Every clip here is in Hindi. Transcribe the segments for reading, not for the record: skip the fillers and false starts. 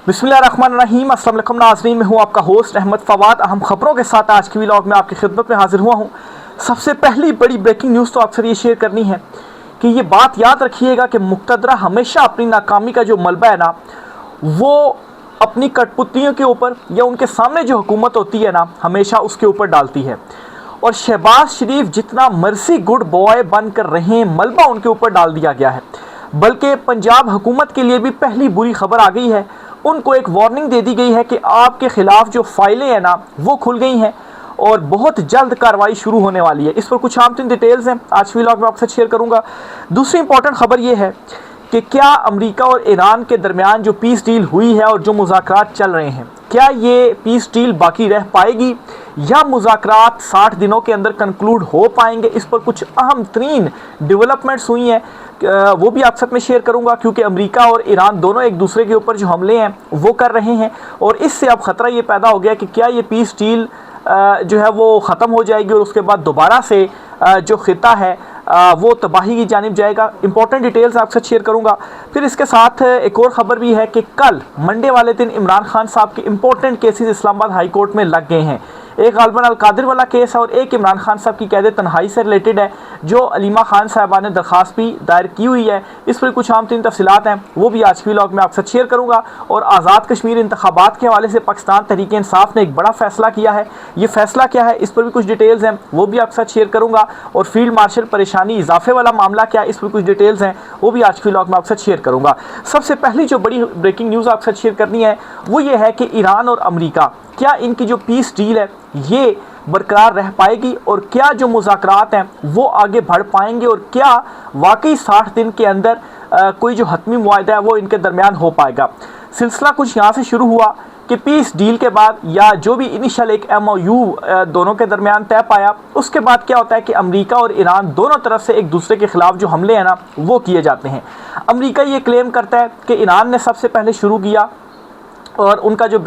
बिस्मिल्लाहिर्रहमानिर्रहीम। अस्सलाम वालेकुम नाज़रीन, मैं हूँ आपका होस्ट अहमद फवाद। अहम खबरों के साथ आज की व्लॉग में आपकी खिदमत में हाजिर हुआ हूँ। सबसे पहली बड़ी ब्रेकिंग न्यूज़ तो आपसे ये शेयर करनी है कि ये बात याद रखिएगा कि मुक़तदरा हमेशा अपनी नाकामी का जो मलबा है ना, वो अपनी कठपुतलियों के ऊपर या उनके सामने जो हुकूमत होती है ना, हमेशा उसके ऊपर डालती है। और शहबाज शरीफ जितना मर्सी गुड बॉय बनकर रहे, मलबा उनके ऊपर डाल दिया गया है। बल्कि पंजाब हुकूमत के लिए भी पहली बुरी खबर आ गई है। उनको एक वार्निंग दे दी गई है कि आपके खिलाफ जो फाइलें हैं ना, वो खुल गई हैं और बहुत जल्द कार्रवाई शुरू होने वाली है। इस पर कुछ आम तीन डिटेल्स हैं, आज व्लॉग में आपसे शेयर करूंगा। दूसरी इंपॉर्टेंट खबर ये है कि क्या अमेरिका और ईरान के दरमियान जो पीस डील हुई है और जो मुज़ाकरात चल रहे हैं, क्या ये पीस डील बाकी रह पाएगी या मुज़ाकरात 60 दिनों के अंदर कंक्लूड हो पाएंगे। इस पर कुछ अहम तरीन डेवलपमेंट्स हुई हैं, वो भी आप सब में शेयर करूंगा, क्योंकि अमेरिका और ईरान दोनों एक दूसरे के ऊपर जो हमले हैं वो कर रहे हैं और इससे अब ख़तरा ये पैदा हो गया कि क्या ये पीस डील जो है वो ख़त्म हो जाएगी और उसके बाद दोबारा से जो खिता है वो तबाही की जानिब जाएगा। इंपॉर्टेंट डिटेल्स आपसे शेयर करूंगा। फिर इसके साथ एक और ख़बर भी है कि कल मंडे वाले दिन इमरान खान साहब के important cases Islamabad high court में लग गए हैं। एक गालिबन अलकादिर वाला केस है और एक इमरान खान साहब की कैद तन्हाई से रिलेटेड है, जो अलीमा खान साहबा ने दरख्वास्त भी दायर की हुई है। इस पर कुछ आम तीन तफसीलात हैं, वो भी आज की व्लॉग में आपसे शेयर करूंगा। और आज़ाद कश्मीर इंतखाबात के हवाले से पाकिस्तान तहरीक इंसाफ ने एक बड़ा फैसला किया है। ये फैसला क्या है, इस पर भी कुछ डिटेल्स हैं, वो भी आपके साथ शेयर करूंगा। और फील्ड मार्शल परेशानी इजाफे वाला मामला क्या है, इस पर कुछ डिटेल्स हैं, वो भी आज की व्लॉग में आपसे शेयर करूंगा। सबसे पहली जो बड़ी ब्रेकिंग न्यूज़ आपसे शेयर करनी है वो ये है कि ईरान और अमेरिका, क्या इनकी जो पीस डील है ये बरकरार रह पाएगी और क्या जो मुज़ाकरात हैं वो आगे बढ़ पाएंगे और क्या वाकई 60 दिन के अंदर कोई जो हतमी मुआहदा है वो इनके दरमियान हो पाएगा। सिलसिला कुछ यहाँ से शुरू हुआ कि पीस डील के बाद या जो भी इनिशियल एक MOU दोनों के दरमियान तय पाया, उसके बाद क्या होता है कि अमेरिका और ईरान दोनों तरफ से एक दूसरे के खिलाफ जो हमले हैं ना वो किए जाते हैं। अमेरिका ये क्लेम करता है कि ईरान ने सबसे पहले शुरू किया और उनका जो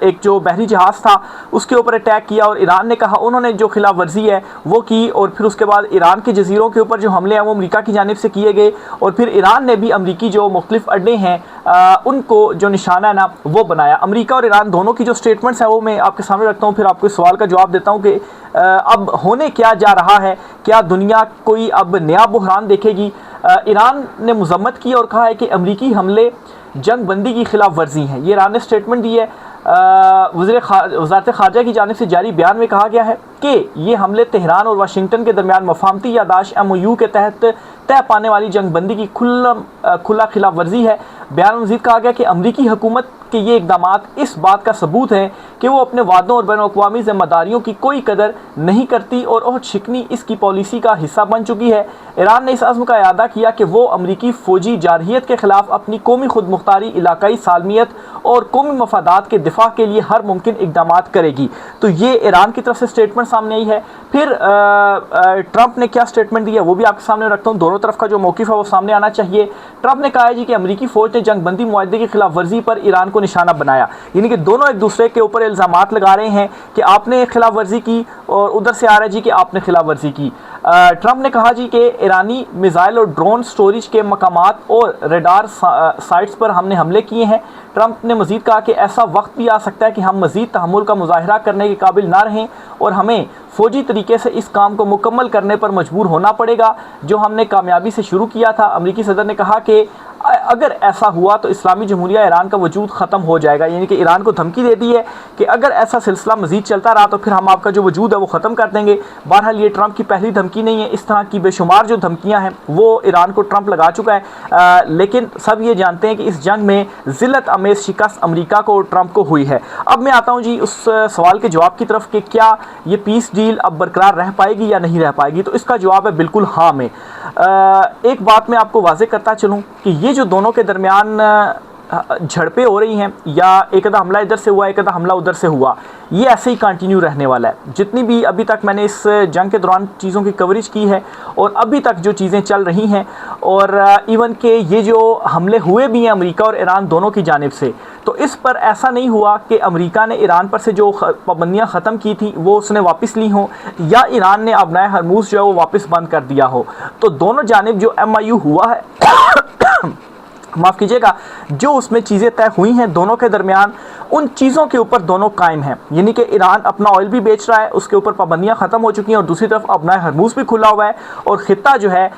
एक जो बहरी जहाज़ था उसके ऊपर अटैक किया और ईरान ने कहा उन्होंने जो खिलाफ वर्जी है वो की। और फिर उसके बाद ईरान के जजीरों के ऊपर जो हमले हैं वो अमेरिका की जानिब से किए गए और फिर ईरान ने भी अमेरिकी जो मुख्तलिफ अड्डे हैं उनको जो निशाना है ना वो बनाया। अमेरिका और ईरान दोनों की जो स्टेटमेंट्स हैं वो मैं आपके सामने रखता हूँ, फिर आपको इस सवाल का जवाब देता हूँ कि अब होने क्या जा रहा है, क्या दुनिया कोई अब नया बुहरान देखेगी। ईरान ने मजम्मत की और कहा है कि अमेरिकी हमले जंग बंदी की खिलाफ वर्जी हैं। ये ईरान ने स्टेटमेंट दी है। वज़ारत ख़ारजा की जानिब से जारी बयान में कहा गया है कि ये हमले तेहरान और वाशिंगटन के दरमियान मफाहमती यादाश्त MOU के तहत तय पाने वाली जंग बंदी की खुला खिलाफ वर्जी है। बयान में मज़ीद कहा गया कि अमरीकी हुकूमत के ये इक़दामात इस बात का सबूत है कि वो अपने वादों और बैनुल-अक़वामी ज़िम्मेदारियों की कोई कदर नहीं करती और ओहद शिकनी इसकी पॉलिसी का हिस्सा बन चुकी है। ईरान ने इस अज़्म का इआदा किया कि वो अमरीकी फ़ौजी जारहियत के ख़िलाफ़ अपनी कौमी खुद मुख्तारी, इलाकाई सालमियत और कौमी मफादात के दिफा के लिए हर मुमकिन इक़दामात करेगी। तो ये ईरान की तरफ से स्टेटमेंट सामने आई है। फिर ट्रंप ने क्या स्टेटमेंट दिया वो भी आपके सामने रखता हूँ। दोनों तरफ का जो मौक़िफ़ है वो सामने आना चाहिए। ट्रंप ने कहा है जी कि अमरीकी फ़ौज ने जंग बंदी मुआहदे की खिलाफ वर्जी पर ईरान को निशाना बनाया, यानी कि दोनों एक दूसरे के ऊपर इल्ज़ामात लगा रहे हैं कि आपने खिलाफ वर्जी की और उधर से आ रहा है जी कि आपने खिलाफ वर्जी की। ट्रंप ने कहा जी कि ईरानी मिसाइल और ड्रोन स्टोरेज के मकामात और रडार साइट्स पर हमने हमले किए हैं। ट्रंप ने मज़ीद कहा कि ऐसा वक्त भी आ सकता है कि हम मज़ीद तहम्मुल का मुज़ाहरा करने के काबिल ना रहें और हमें फ़ौजी तरीके से इस काम को मुकम्मल करने पर मजबूर होना पड़ेगा जो हमने कामयाबी से शुरू किया था। अमरीकी सदर ने कहा कि अगर ऐसा हुआ तो इस्लामी जमहूरिया ईरान का वजूद ख़त्म हो जाएगा, यानी कि ईरान को धमकी दे दी है कि अगर ऐसा सिलसिला मज़ीद चलता रहा तो फिर हम आपका जो वजूद है वो ख़त्म कर देंगे। बहरहाल ये ट्रंप की पहली धमकी नहीं है, इस तरह की बेशुमार जो धमकियाँ हैं वो ईरान को ट्रंप लगा चुका है। लेकिन सब ये जानते हैं कि इस जंग में ज़िल्लत अमेज़ शिकस्त अमरीका को और ट्रंप को हुई है। अब मैं आता हूँ जी उस सवाल के जवाब की तरफ कि क्या ये पीस डील अब बरकरार रह पाएगी या नहीं रह पाएगी, तो इसका जवाब है बिल्कुल हाँ में। एक बात मैं आपको वाज़ेह करता चलूँ कि ये जो दोनों के दरमियान झड़पें हो रही हैं या एक आधा हमला इधर से हुआ एक आधा हमला उधर से हुआ, ये ऐसे ही कंटिन्यू रहने वाला है। जितनी भी अभी तक मैंने इस जंग के दौरान चीज़ों की कवरेज की है और अभी तक जो चीज़ें चल रही हैं और इवन के ये जो हमले हुए भी हैं अमेरिका और ईरान दोनों की जानिब से, तो इस पर ऐसा नहीं हुआ कि अमेरिका ने ईरान पर से जो पाबंदियाँ ख़त्म की थी वो उसने वापस ली हों या ईरान ने अब नया हरमूज़ जो है वो वापस बंद कर दिया हो। तो दोनों जानिब जो MOU हुआ है माफ़ कीजिएगा, जो उसमें चीज़ें तय हुई हैं दोनों के दरमियान, उन चीज़ों के ऊपर दोनों कायम हैं। यानी कि ईरान अपना ऑयल भी बेच रहा है, उसके ऊपर पाबंदियां ख़त्म हो चुकी हैं, और दूसरी तरफ अपना हरमूज़ भी खुला हुआ है, और ख़ित्ता जो है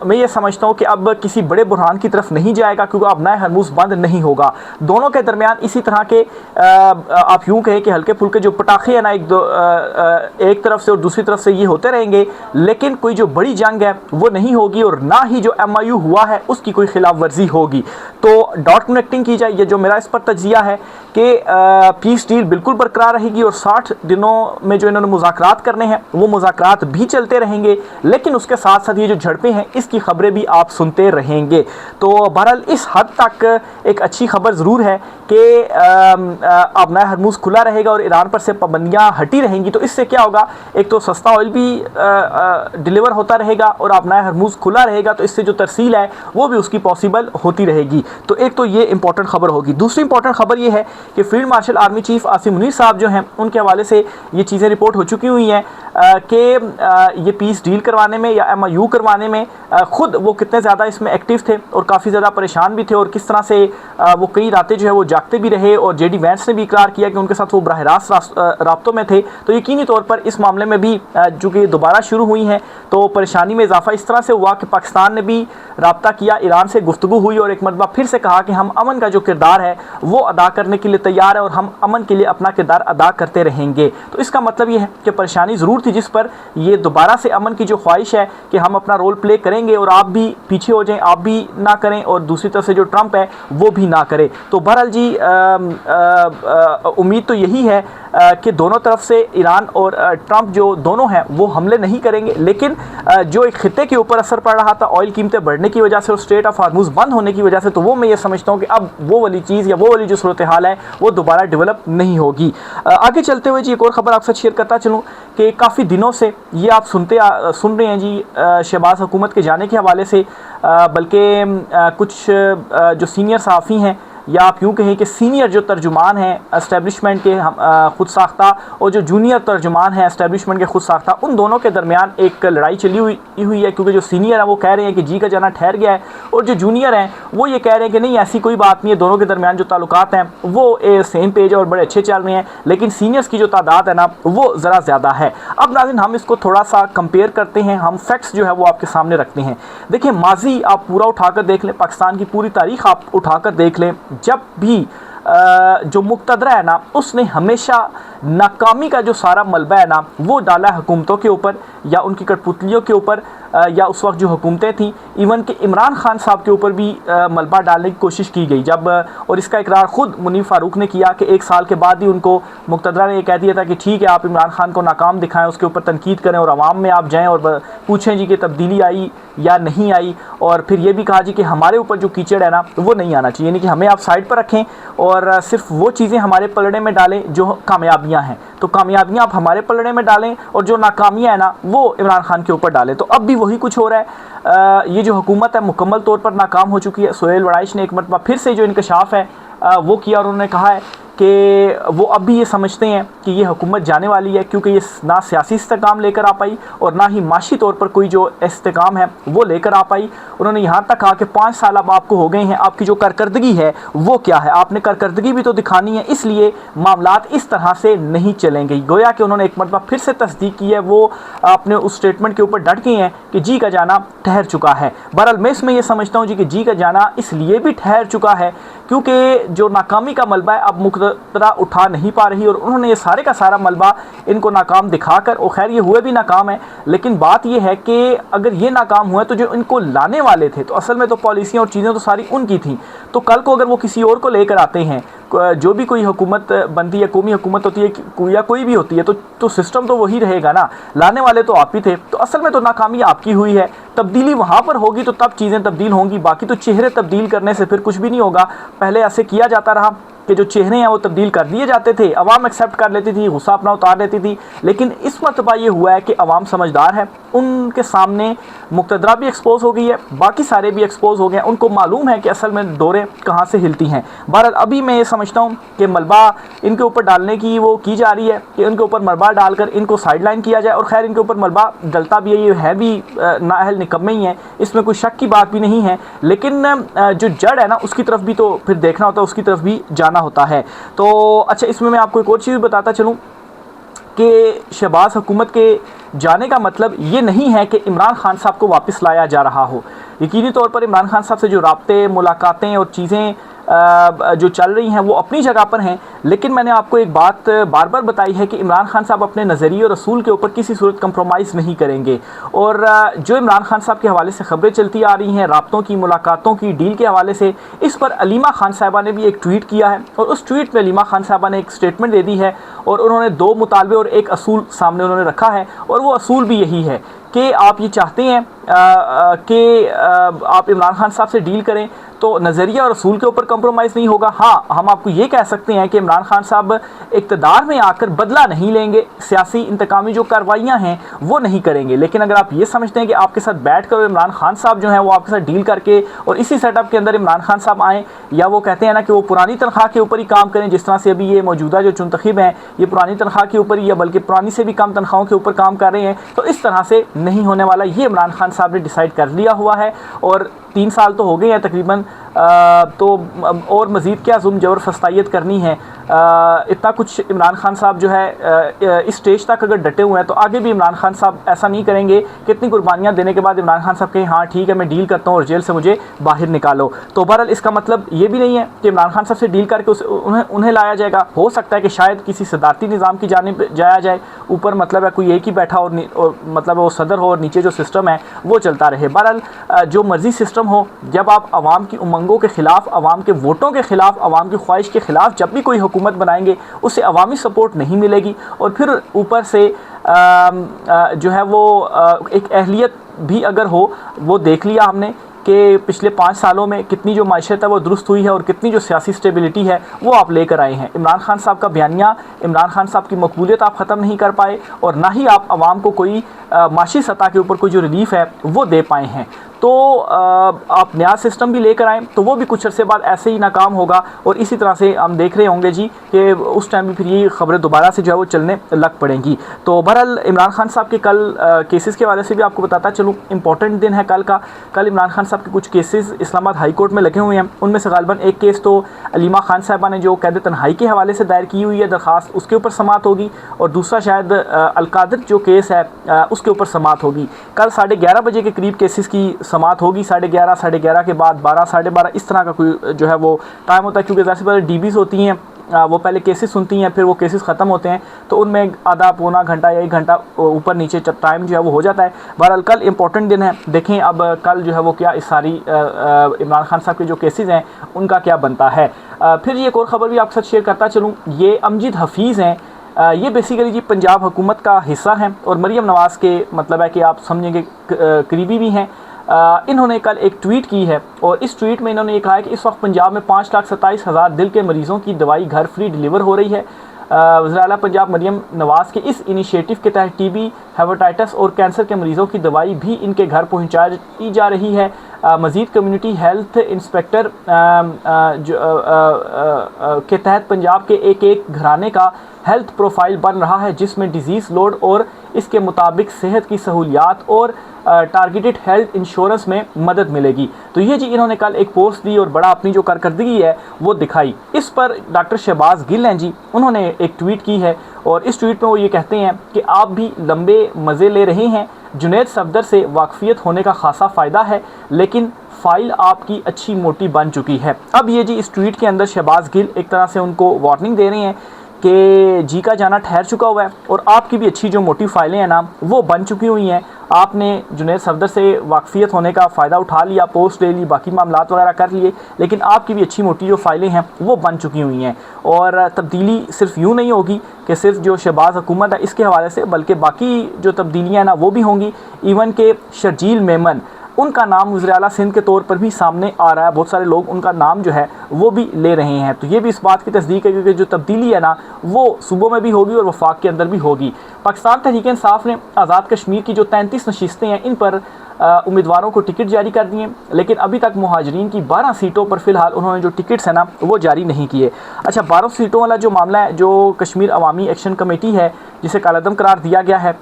मैं ये समझता हूँ कि अब किसी बड़े बुरहान की तरफ नहीं जाएगा, क्योंकि अब नया हरमूज़ बंद नहीं होगा। दोनों के दरमियान इसी तरह के आप यूँ कहें कि हल्के फुल्के जो पटाखे हैं ना, एक तरफ से और दूसरी तरफ से ये होते रहेंगे, लेकिन कोई जो बड़ी जंग है वो नहीं होगी, और ना ही जो MIU हुआ है उसकी कोई खिलाफ वर्जी होगी। तो डॉट कनेक्टिंग की जाए, ये जो मेरा इस पर तजिया है कि पीस डील बिल्कुल बरकरार रहेगी, और 60 दिनों में जो इन्होंने मुज़ाकरात करने हैं वो मुज़ाकरात भी चलते रहेंगे, लेकिन उसके साथ साथ ये जो झड़पें हैं इसकी खबरें भी आप सुनते रहेंगे। तो बहरहाल इस हद तक एक अच्छी खबर ज़रूर है कि अब नया हरमूज़ खुला रहेगा और ईरान पर से पाबंदियाँ हटी रहेंगी। तो इससे क्या होगा, एक तो सस्ता ऑयल भी डिलीवर होता रहेगा, और अब नया हरमूज़ खुला रहेगा, तो इससे जो तरसील है वो भी उसकी पॉसिबल होती रहेगी। तो एक तो ये इंपॉर्टेंट खबर होगी। दूसरी इंपॉर्टेंट खबर ये है कि field marshal army chief Asim Munir साहब जो हैं, उनके हवाले से ये चीज़ें रिपोर्ट हो चुकी हुई हैं कि ये पीस डील करवाने में या MIU करवाने में ख़ुद वो कितने ज़्यादा इसमें एक्टिव थे और काफ़ी ज़्यादा परेशान भी थे, और किस तरह से वो कई रातें जो है वो जागते भी रहे, और JD वैंस ने भी इकरार किया कि उनके साथ वो बराह रास्त राब्तों में थे। तो यकीनी तौर पर इस मामले में भी चूँकि दोबारा शुरू हुई हैं तो परेशानी में इजाफा इस तरह से हुआ कि पाकिस्तान ने भी रब्ता किया, ईरान से गुफ्तगू हुई, और एक मरतबा फिर से कहा कि हम अमन का जो किरदार है वो अदा करने के लिए तैयार है, और हम अमन के लिए अपना किरदार अदा करते रहेंगे। तो इसका मतलब ये है कि परेशानी ज़रूर थी, जिस पर ये दोबारा से अमन की जो ख्वाहिश है कि हम अपना रोल प्ले करेंगे और आप भी पीछे हो जाएं, आप भी ना करें, और दूसरी तरफ से जो ट्रंप है वो भी ना करे। तो बहरहाल जी उम्मीद तो यही है कि दोनों तरफ से ईरान और ट्रंप जो दोनों हैं वो हमले नहीं करेंगे, लेकिन जो एक खित्ते के ऊपर असर पड़ रहा था ऑयल कीमतें बढ़ने की वजह से और स्ट्रेट ऑफ हार्मूज़ बंद होने की वजह से, तो वो मैं ये समझता हूँ कि अब वो वाली चीज़ या वो वाली जो सूरत हाल है वो दोबारा डेवलप नहीं होगी। आगे चलते हुए जी एक और ख़बर आपसे शेयर करता चलूँ कि काफ़ी दिनों से ये आप सुन रहे हैं जी शहबाज हुकूमत के जाने के हवाले से, बल्कि कुछ जो सीनियर सहाफ़ी हैं या आप यूँ कहें कि सीनियर जो तर्जुमान हैं एस्टेब्लिशमेंट के ख़ुद साख्ता, और जो जूनियर तर्जुमान हैं एस्टेब्लिशमेंट के ख़ुद साख्ता, उन दोनों के दरमियान एक लड़ाई चली हुई है, क्योंकि जो सीनियर है वो कह रहे हैं कि जी का जाना ठहर गया है, और जो जूनियर हैं वो ये कह रहे हैं कि नहीं ऐसी कोई बात नहीं है, दोनों के दरमियान जो ताल्लुकात हैं वो सेम पेज और बड़े अच्छे चल रहे हैं, लेकिन सीनियर्स की जो तादाद है ना वो ज़रा ज़्यादा है। अब नाज़रीन हम इसको थोड़ा सा कंपेयर करते हैं, हम फैक्ट्स जो है वो आपके सामने रखते हैं। देखिए माजी आप पूरा उठाकर देख लें, पाकिस्तान की पूरी तारीख़ आप उठाकर देख लें, जब भी जो मुक़तदरा है ना उसने हमेशा नाकामी का जो सारा मलबा है ना वो डाला हुकूमतों के ऊपर या उनकी कठपुतलियों के ऊपर, या उस वक्त जो हुकूमतें थीं, इवन कि इमरान खान साहब के ऊपर भी मलबा डालने की कोशिश की गई जब, और इसका इकरार ख़ुद मुनीफ फ़ारूक ने किया कि 1 साल के बाद ही उनको मुक़तदरा ने यह कह दिया था कि ठीक है आप इमरान खान को नाकाम दिखाएं, उसके ऊपर तनकीद करें और आवाम में आप जाएँ और पूछें जी कि तब्दीली आई या नहीं आई, और फिर ये भी कहा जी कि हमारे ऊपर जो कीचड़ है ना वो नहीं आना चाहिए, यानी कि हमें आप साइड पर रखें और सिर्फ वो चीज़ें हमारे पलड़े में डालें जो कामयाबियाँ हैं, तो कामयाबियाँ आप हमारे पलड़े में डालें और जो नाकामियाँ हैं ना वो इमरान खान के ऊपर डालें। तो अब भी वही कुछ हो रहा है। ये जो हुकूमत है मुकम्मल तौर पर नाकाम हो चुकी है। सुहेल वड़ाइश ने एक मरतबा फिर से जो इंकशाफ है वो किया, और उन्होंने कहा है कि वो अब भी ये समझते हैं कि ये हुकूमत जाने वाली है, क्योंकि ये ना सियासी इस्तेकाम लेकर आ पाई और ना ही माशी तौर पर कोई जो इस्तेकाम है वो लेकर आ पाई। उन्होंने यहाँ तक कहा कि 5 साल अब आपको हो गए हैं, आपकी जो कारकर्दगी है वो क्या है, आपने कारकर्दगी भी तो दिखानी है, इसलिए मामलात इस तरह से नहीं चलेंगे। गोया कि उन्होंने एक मरतबा फिर से तस्दीक की है, वो अपने उस स्टेटमेंट के ऊपर डट गए हैं कि जी का जाना ठहर चुका है। बहरहाल मैं इसमें यह समझता हूँ जी कि जी का जाना इसलिए भी ठहर चुका है क्योंकि जो नाकामी का मलबा है अब मुक़तदरा उठा नहीं पा रही, और उन्होंने ये सारे का सारा मलबा इनको नाकाम दिखाकर, और खैर ये हुए भी नाकाम है, लेकिन बात ये है कि अगर ये नाकाम हुए तो जो इनको लाने वाले थे तो असल में तो पॉलिसियाँ और चीज़ें तो सारी उनकी थी, तो कल को अगर वो किसी और को लेकर आते हैं, जो भी कोई हुकूमत बनती है, कौमी हुकूमत होती है या कोई भी होती है, तो सिस्टम तो वही रहेगा ना, लाने वाले तो आप ही थे, तो असल में तो नाकामी आपकी हुई है। तब्दीली वहाँ पर होगी तो तब चीज़ें तब्दील होंगी, बाकी तो चेहरे तब्दील करने से फिर कुछ भी नहीं होगा। पहले ऐसे किया जाता रहा, के जो चेहरे हैं वो तब्दील कर दिए जाते थे, अवाम एक्सेप्ट कर लेती थी, गुस्सा अपना उतार लेती थी। लेकिन इस मरतबा ये हुआ है कि अवाम समझदार है, उनके सामने मुक़तदरा भी एक्सपोज हो गई है, बाकी सारे भी एक्सपोज हो गए हैं, उनको मालूम है कि असल में डोरें कहाँ से हिलती हैं। बहरहाल अभी मैं ये समझता हूँ कि मलबा इनके ऊपर डालने की वो की जा रही है कि इनके ऊपर मलबा डालकर इनको साइडलाइन किया जाए। और खैर इनके ऊपर मलबा डलता भी है, ये है भी नाअहल निकम्मे ही है, इसमें कोई शक की बात भी नहीं है। लेकिन जो जड़ है ना उसकी तरफ भी तो फिर देखना होता है, उसकी तरफ भी जाना होता है। तो अच्छा, इसमें मैं आपको एक और चीज़ बताता चलूँ कि शहबाज हुकूमत के जाने का मतलब ये नहीं है कि इमरान खान साहब को वापस लाया जा रहा हो। यकीनी तौर पर इमरान खान साहब से जो राब्ते, मुलाकातें और चीज़ें जो चल रही हैं वो अपनी जगह पर हैं। लेकिन मैंने आपको एक बात बार बार बताई है कि इमरान खान साहब अपने नज़रिए और रसूल के ऊपर किसी सूरत कंप्रोमाइज़ नहीं करेंगे। और जो इमरान खान साहब के हवाले से ख़बरें चलती आ रही हैं, राब्तों की, मुलाकातों की, डील के हवाले से, इस पर अलीमा खान साहबा ने भी एक ट्वीट किया है। और उस ट्वीट में अलीमा खान साहबा ने एक स्टेटमेंट दे दी है और उन्होंने 2 मुतालबे और एक असूल सामने उन्होंने रखा है। और वो असूल भी यही है कि आप ये चाहते हैं कि आप इमरान खान साहब से डील करें तो नज़रिया और रसूल के ऊपर कंप्रोमाइज़ नहीं होगा। हाँ, हम आपको ये कह सकते हैं कि इमरान खान साहब इक़्तिदार में आकर बदला नहीं लेंगे, सियासी इंतकामी जो कार्रवाइयाँ हैं वो नहीं करेंगे। लेकिन अगर आप ये समझते हैं कि आपके साथ बैठ कर इमरान खान साहब जो हैं वो आपके साथ डील करके और इसी सेटअप के अंदर इमरान खान साहब आएँ, या वो कहते हैं ना कि वो पुरानी तनख्वाह के ऊपर ही काम करें, जिस तरह से अभी ये मौजूदा जो चुनतखीब हैं ये पुरानी तनख्वाह के ऊपर ही या बल्कि पुरानी से भी कम तनख्वाहों के ऊपर काम कर रहे हैं, तो इस तरह से नहीं होने वाला, ये इमरान खान साहब ने डिसाइड कर लिया हुआ है। और 3 साल तो हो गए हैं तकरीबन, तो और मज़ीद क्या जुल्म जबर फस्तायत करनी है। इतना कुछ इमरान खान साहब जो है इस स्टेज तक अगर डटे हुए हैं तो आगे भी इमरान खान साहब ऐसा नहीं करेंगे कि इतनी कुर्बानियाँ देने के बाद इमरान खान साहब कहें हाँ ठीक है मैं डील करता हूँ और जेल से मुझे बाहर निकालो। तो बहरहाल इसका मतलब ये भी नहीं है कि इमरान खान साहब से डील करके उन्हें लाया जाएगा। हो सकता है कि शायद किसी सदारती निज़ाम की जानिब जाया जाए, ऊपर मतलब है कोई एक ही बैठा और मतलब वो सदर हो और नीचे जो सिस्टम है वो चलता रहे। बहरहाल जो मर्जी सिस्टम हो, जब आप आवाम की उमंगों के ख़िलाफ़, आवाम के वोटों के ख़िलाफ़, आवाम की ख्वाहिश के ख़िलाफ़ जब भी कोई हुकूमत बनाएंगे उससे अवामी सपोर्ट नहीं मिलेगी। और फिर ऊपर से जो है वो एक अहलियत भी अगर हो, वो देख लिया हमने कि पिछले 5 सालों में कितनी जो माइशत है वो दुरुस्त हुई है और कितनी जो सियासी स्टेबिलिटी है वो आप लेकर आए हैं। इमरान खान साहब का बयानिया, इमरान खान साहब की मकबूलियत आप ख़त्म नहीं कर पाए और ना ही आप आवाम को कोई माशी सतह के ऊपर कोई जो रिलीफ है वो दे पाए हैं। तो आप नया सिस्टम भी लेकर आएँ तो वो भी कुछ अर्से बाद ऐसे ही नाकाम होगा और इसी तरह से हम देख रहे होंगे जी कि उस टाइम भी फिर ये खबरें दोबारा से जो है वो चलने लग पड़ेंगी। तो बहरहाल इमरान खान साहब के कल केसेस के हवाले से भी आपको बताता चलूँ, इंपॉर्टेंट दिन है कल का। कल इमरान खान साहब के कुछ केसेस इस्लामाबाद हाई कोर्ट में लगे हुए हैं। उनमें से गालिबन एक केस तो अलीमा खान साहबा ने जो कैद तन्हाई के हवाले से दायर की हुई है दरख्वास्त, उसके ऊपर समाअत होगी और दूसरा शायद अलकादिर जो केस है उसके ऊपर समाअत होगी। कल 11:30 बजे के करीब केसेस की समाअत होगी। 11:30, 11:30 के बाद 12, 12:30 इस तरह का कोई जो है वो टाइम होता है, क्योंकि ज़ाहिर सी बात है डीबीज़ होती हैं, वो पहले केसेस सुनती हैं, फिर वो केसेस ख़त्म होते हैं, तो उनमें आधा पौना घंटा या 1 घंटा ऊपर नीचे टाइम जो है वो हो जाता है। बहरहाल कल इंपॉर्टेंट दिन है, देखें अब कल जो है वो क्या इस सारी इमरान खान साहब के जो केसेस हैं उनका क्या बनता है। फिर ये एक और ख़बर भी आपके साथ शेयर करता चलूँ, ये अमजद हफीज़ हैं, ये बेसिकली जी पंजाब हुकूमत का हिस्सा हैं और मरीम नवाज़ के मतलब है कि आप समझेंगे करीबी भी हैं। इन्होंने कल एक ट्वीट की है और इस ट्वीट में इन्होंने ये कहा है कि इस वक्त पंजाब में 5,27,000 दिल के मरीज़ों की दवाई घर फ्री डिलीवर हो रही है। वज़ीर आला पंजाब मरीम नवाज़ के इस इनिशिएटिव के तहत टीबी, हेपेटाइटिस और कैंसर के मरीज़ों की दवाई भी इनके घर पहुंचाई जा रही है। मज़ीद कम्युनिटी हेल्थ इंस्पेक्टर के तहत पंजाब के एक घराने का हेल्थ प्रोफाइल बन रहा है, जिसमें डिज़ीज़ लोड और इसके मुताबिक सेहत की सहूलियात और टारगेटेड हेल्थ इंश्योरेंस में मदद मिलेगी। तो ये जी इन्होंने कल एक पोस्ट दी और बड़ा अपनी जो कारकर्दगी है वो दिखाई। इस पर डॉक्टर शहबाज गिल हैं जी, उन्होंने एक ट्वीट की है और इस ट्वीट में वो ये कहते हैं कि आप भी लंबे मज़े ले रहे हैं, जुनैद सफदर से वाकफियत होने का खासा फ़ायदा है, लेकिन फ़ाइल आपकी अच्छी मोटी बन चुकी है। अब ये जी इस ट्वीट के अंदर शहबाज गिल एक तरह से उनको वार्निंग दे रहे हैं कि जी का जाना ठहर चुका हुआ है और आपकी भी अच्छी जो मोटी फाइलें हैं ना वो बन चुकी हुई हैं। आपने जुनैद सफदर से वाकफियत होने का फ़ायदा उठा लिया, पोस्ट ले ली, बाकी मामलात वगैरह कर लिए, लेकिन आपकी भी अच्छी मोटी जो फाइलें हैं वो बन चुकी हुई हैं। और तब्दीली सिर्फ यूँ नहीं होगी कि सिर्फ जो शहबाज हुकूमत है इसके हवाले से, बल्कि बाकी जो तब्दीलियाँ हैं ना वो भी होंगी। इवन के शर्जील मेमन उनका नाम वज़ीर आला सिंध के तौर पर भी सामने आ रहा है। बहुत सारे लोग उनका नाम जो है वो भी ले रहे हैं। तो ये भी इस बात की तस्दीक है क्योंकि जो तब्दीली है ना वो सूबों में भी होगी और वफाक के अंदर भी होगी। पाकिस्तान तहरीक इंसाफ ने आज़ाद कश्मीर की जो 33 नशिस्तें हैं इन पर उम्मीदवारों को टिकट जारी कर दिए, लेकिन अभी तक मुहाजिरीन की 12 सीटों पर फ़िलहाल उन्होंने जो टिकट्स हैं ना वो जारी नहीं किए। अच्छा, 12 सीटों वाला जो मामला है, जो कश्मीर अवामी एक्शन कमेटी है जिसे कालादम करार दिया गया है,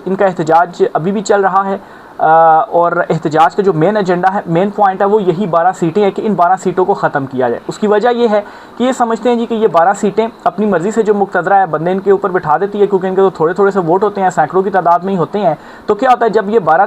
इनका एहतजाज अभी भी चल रहा है और एहतजाज का जो मेन एजेंडा है, मेन पॉइंट है वो यही 12 सीटें हैं कि इन 12 सीटों को ख़त्म किया जाए। उसकी वजह ये है कि ये समझते हैं जी कि ये 12 सीटें अपनी मर्ज़ी से जो मुक़तदरा है बंदे इनके ऊपर बिठा देती है, क्योंकि इनके तो थोड़े थोड़े से वोट होते हैं, सैकड़ों की तादाद में ही होते हैं। तो क्या होता है जब ये 12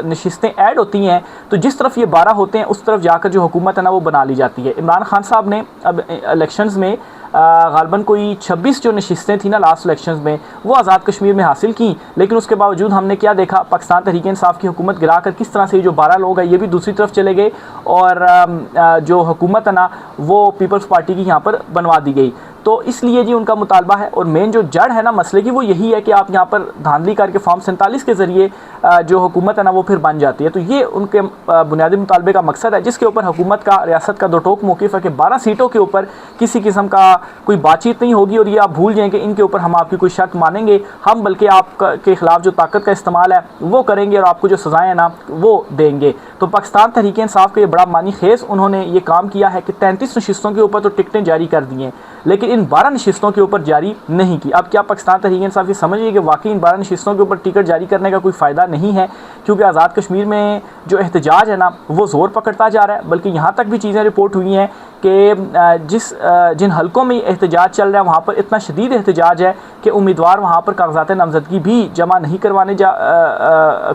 नशिस्तें ऐड होती हैं तो जिस तरफ ये 12 होते हैं उस तरफ जाकर जो हुकूमत है ना वो बना ली जाती है। इमरान खान साहब ने अब इलेक्शंस में गालबन कोई 26 जो नशिस्तें थी ना लास्ट इलेक्शंस में वो आज़ाद कश्मीर में हासिल की, लेकिन उसके बावजूद हमने क्या देखा, पाकिस्तान तहरीक इंसाफ की हुकूमत गिरा कर किस तरह से जो 12 लोग हैं ये भी दूसरी तरफ चले गए और जो हुकूमत है ना वो पीपल्स पार्टी की यहाँ पर बनवा दी गई। तो इसलिए जी उनका मुतालबा है और मेन जो जड़ है ना मसले की वो यही है कि आप यहाँ पर धांधली करके फॉर्म 47 के ज़रिए जो हुकूमत है ना वो फिर बन जाती है। तो ये उनके बुनियादी मुतालबे का मकसद है जिसके ऊपर हुकूमत का, रियासत का दो टोक मौक़िफ़ है कि 12 सीटों के ऊपर किसी किस्म का कोई बातचीत नहीं होगी और ये आप भूल जाएँ कि इनके ऊपर हम आपकी कोई शर्त मानेंगे, हम बल्कि आपके ख़िलाफ़ जो ताकत का इस्तेमाल है वो करेंगे और आपको जो सज़ाएँ हैं ना वो देंगे। तो पाकिस्तान तहरीक इंसाफ का ये बड़ा मानी खेज़ उन्होंने ये काम किया है कि 33 नशिस्तों के ऊपर तो टिकटें जारी कर दी हैं, लेकिन इन 12 नशिस्तों के ऊपर जारी नहीं की। अब क्या पाकिस्तान तहरीक इंसाफ ये समझिए कि वाकई इन 12 नशिस्तों के ऊपर टिकट जारी करने का कोई फ़ायदा नहीं है, क्योंकि आज़ाद कश्मीर में जो एहतजाज है ना वो ज़ोर पकड़ता जा रहा है। बल्कि यहाँ तक भी चीज़ें रिपोर्ट हुई हैं कि जिन हलकों में एहतजाज चल रहा है वहाँ पर इतना शदीद एहतजाज है कि उम्मीदवार वहाँ पर कागज़ात नामज़दगी भी जमा नहीं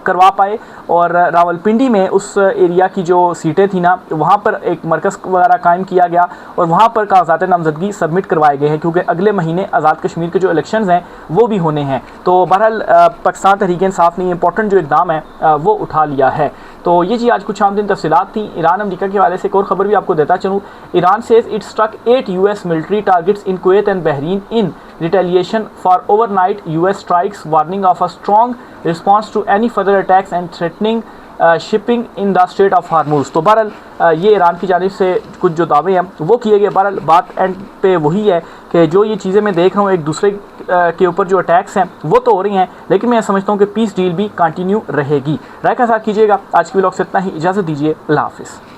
करवा पाए। और रावलपिंडी में उस एरिया की जो सीटें थी ना वहाँ पर एक मरकज़ वगैरह कायम किया गया और वहाँ पर कागज़ात नामज़दगी सबमिट करवाए गए हैं, क्योंकि अगले महीने आज़ाद कश्मीर के जो इलेक्शंस हैं वो भी होने हैं। तो बहरहाल पाकिस्तान तहरीक इंसाफ ने इंपॉर्टेंट जो इक़दाम है वो उठा लिया है। तो ये जी आज कुछ आमदीन तफसीलात थी। ईरान अमेरिका के हवाले से एक और ख़बर भी आपको देता चलूँ। Iran says it struck 8 US military targets in Kuwait and Bahrain in retaliation for overnight US strikes, warning of a strong response to any further attacks and threatening shipping in the strait of Hormuz. तो बहरहाल ये ईरान की जानिब से कुछ जो दावे हैं वो किए गए। बहरहाल बात एंड पे वही है कि जो ये चीज़ें मैं देख रहा हूँ एक दूसरे के ऊपर जो अटैक्स हैं वो तो हो रही हैं, लेकिन मैं समझता हूँ कि पीस डील भी कंटिन्यू रहेगी। राय का साथ कीजिएगा। आज की व्लॉग से इतना ही, इजाज़त दीजिए। अल्लाह हाफ़िज़।